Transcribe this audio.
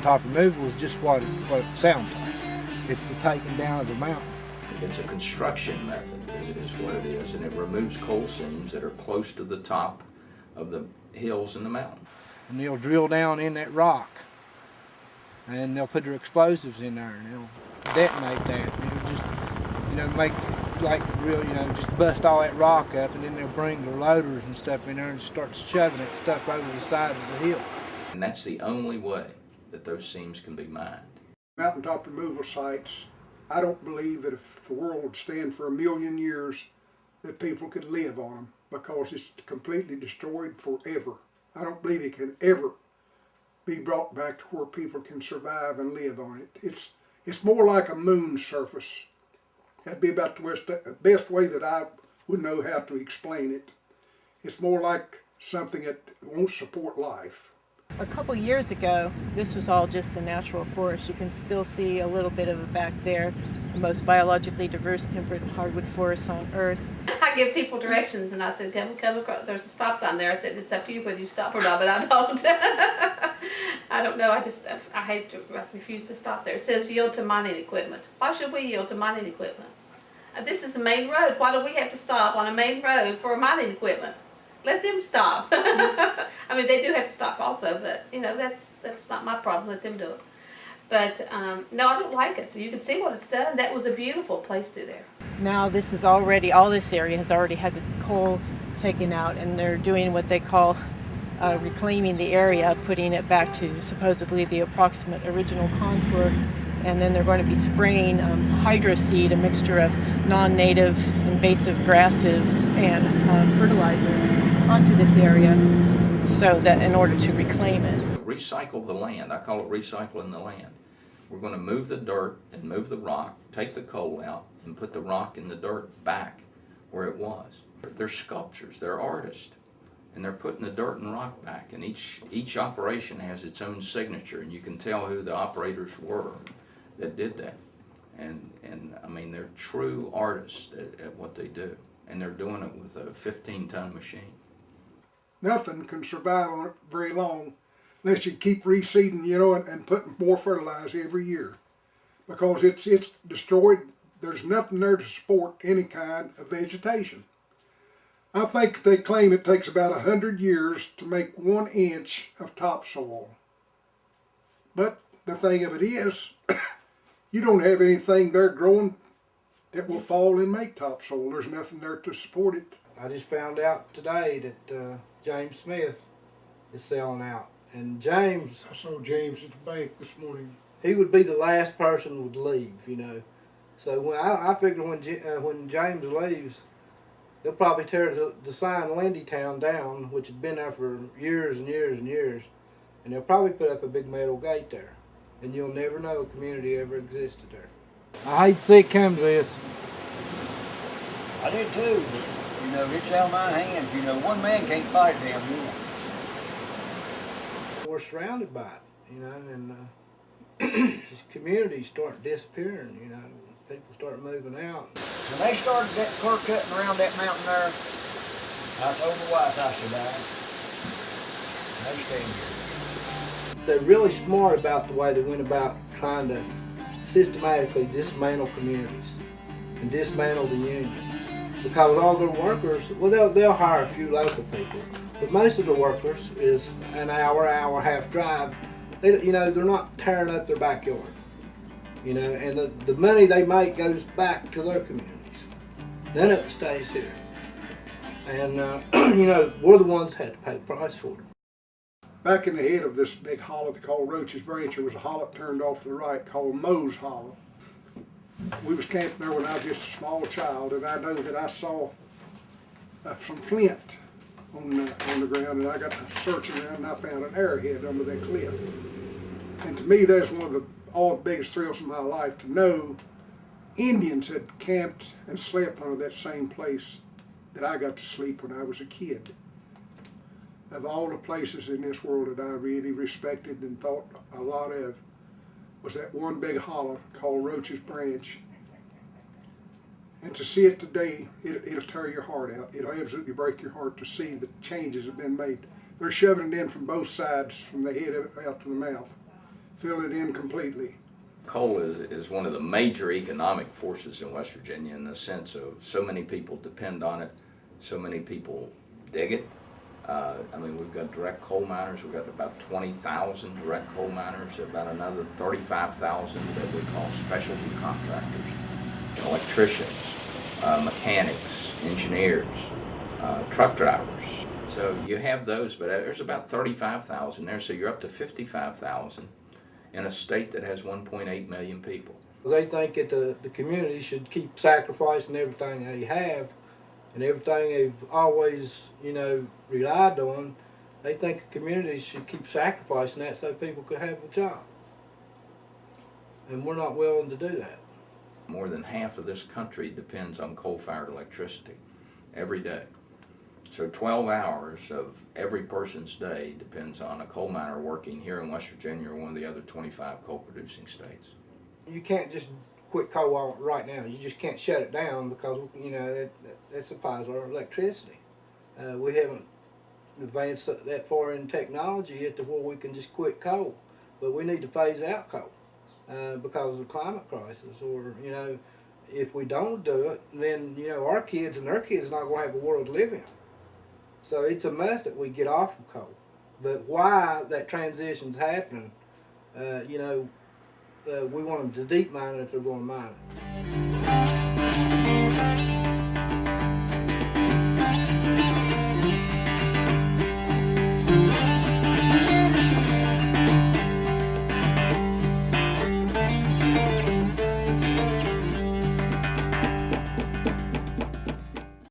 mountaintop removal is just what it sounds like. It's the taking down of the mountain. It's a construction method, is what it is, and it removes coal seams that are close to the top of the hills and the mountain. And they'll drill down in that rock, and they'll put their explosives in there, and they'll detonate that. And it'll just, make like real, just bust all that rock up, and then they'll bring their loaders and stuff in there and start shoving that stuff over the sides of the hill. And that's the only way that those seams can be mined. Mountaintop removal sites, I don't believe that if the world would stand for 1,000,000 years that people could live on them, because it's completely destroyed forever. I don't believe it can ever be brought back to where people can survive and live on it. It's more like a moon surface. That'd be about the best way that I would know how to explain it. It's more like something that won't support life. A couple years ago, this was all just a natural forest. You can still see a little bit of it back there, the most biologically diverse temperate hardwood forest on Earth. I give people directions, and I said, come across, there's a stop sign there. I said, it's up to you whether you stop or not, but I don't. I don't know, I refuse to stop there. It says yield to mining equipment. Why should we yield to mining equipment? This is the main road. Why do we have to stop on a main road for mining equipment? Let them stop. I mean, they do have to stop also, but that's not my problem. Let them do it. But no, I don't like it. So you can see what it's done. That was a beautiful place through there. Now this is already, all this area has already had the coal taken out, and they're doing what they call reclaiming the area, putting it back to supposedly the approximate original contour. And then they're going to be spraying hydro seed, a mixture of non-native invasive grasses and fertilizer onto this area, so that in order to reclaim it. Recycle the land. I call it recycling the land. We're going to move the dirt and move the rock, take the coal out, and put the rock and the dirt back where it was. They're sculptors, they're artists, and they're putting the dirt and rock back, and each operation has its own signature, and you can tell who the operators were that did that. And I mean, they're true artists at what they do, and they're doing it with a 15-ton machine. Nothing can survive on it very long unless you keep reseeding, and putting more fertilizer every year, because it's destroyed. There's nothing there to support any kind of vegetation. I think they claim it takes about 100 years to make 1 inch of topsoil. But the thing of it is, you don't have anything there growing that will fall and make topsoil. There's nothing there to support it. I just found out today that James Smith is selling out. And James, I saw James at the bank this morning. he would be the last person would leave, So when I figure when James leaves, they'll probably tear the sign Lindytown down, which had been there for years and years and years, and they'll probably put up a big metal gate there, and you'll never know a community ever existed there. I hate to see it come to this. I did too, but it's out of my hands. One man can't fight damn war. We're surrounded by it, and just communities start disappearing, people start moving out. When they started that car cutting around that mountain there, I told my wife, I said, they stay here. They're really smart about the way they went about trying to systematically dismantle communities and dismantle the union. Because all their workers, they'll hire a few local people, but most of the workers is an hour and a half drive. They're not tearing up their backyard, and the money they make goes back to their communities. None of it stays here. And, we're the ones that had to pay the price for it. Back in the head of this big hollow they call Roach's Branch, there was a hollow turned off to the right called Moe's Hollow. We was camping there when I was just a small child, and I know that I saw some flint on the ground, and I got searching around, and I found an arrowhead under that cliff. And to me, that's one of the biggest thrills of my life, to know Indians had camped and slept under that same place that I got to sleep when I was a kid. Of all the places in this world that I really respected and thought a lot of, was that one big hollow called Roach's Branch. And to see it today, it'll tear your heart out. It'll absolutely break your heart to see the changes that have been made. They're shoving it in from both sides, from the head out to the mouth. fill it in completely. Coal is one of the major economic forces in West Virginia in the sense of so many people depend on it, so many people dig it. I mean, we've got direct coal miners. We've got about 20,000 direct coal miners, about another 35,000 that we call specialty contractors, electricians, mechanics, engineers, truck drivers. So you have those, but there's about 35,000 there, so you're up to 55,000 in a state that has 1.8 million people. They think that the community should keep sacrificing everything they have and everything they've always, relied on. They think the community should keep sacrificing that so people could have a job. And we're not willing to do that. More than half of this country depends on coal-fired electricity every day. So 12 hours of every person's day depends on a coal miner working here in West Virginia or one of the other 25 coal-producing states. You can't just quit coal right now. You just can't shut it down because, that supplies our electricity. We haven't advanced that far in technology yet to where we can just quit coal. But we need to phase out coal because of the climate crisis. Or, if we don't do it, then, our kids and their kids are not going to have a world to live in. So it's a must that we get off of coal. But why that transition's happening, we want them to deep mine it if they're going to mine it.